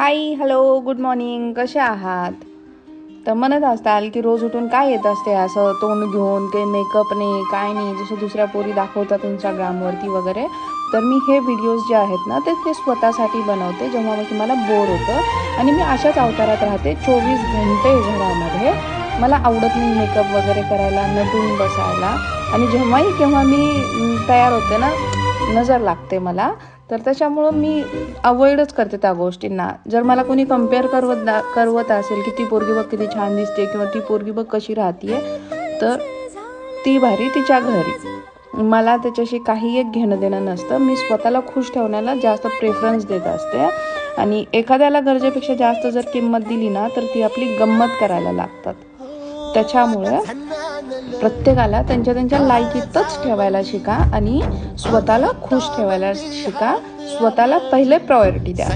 Hi hello good morning, कसे आहात? तर म्हणत असताल की रोज उठून काय येत असते असं तोंड घेऊन, काही मेकअप नाही काय नाही, जसं दुसऱ्या पोरी दाखवतात इंस्टाग्रामवरती वगैरे. तर मी हे व्हिडिओज जे आहेत ना ते स्वतःसाठी बनवते जेव्हा की मला बोर होतं आणि मी अशाच अवतारात राहते 24 घंटे घरामध्ये. मला आवडत नाही मेकअप वगैरे करायला, नटून बसायला. आणि जेव्हाही केव्हा मी तयार होते ना, नजर लागते मला. तर त्याच्यामुळं मी अवॉइडच करते त्या गोष्टींना. जर मला कोणी कंपेअर करवत असेल की ती पोरगी बघ किती छान दिसते किंवा ती पोरगी बघ कशी राहतीये, तर ती भारी तिच्या घरी. मला त्याच्याशी काही एक घेणं देणं नसतं. मी स्वतःला खुश ठेवण्याला जास्त प्रेफरन्स देत असते. आणि एखाद्याला गरजेपेक्षा जास्त जर किंमत दिली ना तर ती आपली गंमत करायला लागतात. त्याच्यामुळे प्रत्येकाला त्यांच्या त्यांच्या लायकीतच ठेवायला शिका आणि स्वतःला खुश ठेवायला शिका. स्वतःला पहिले प्रायोरिटी द्या.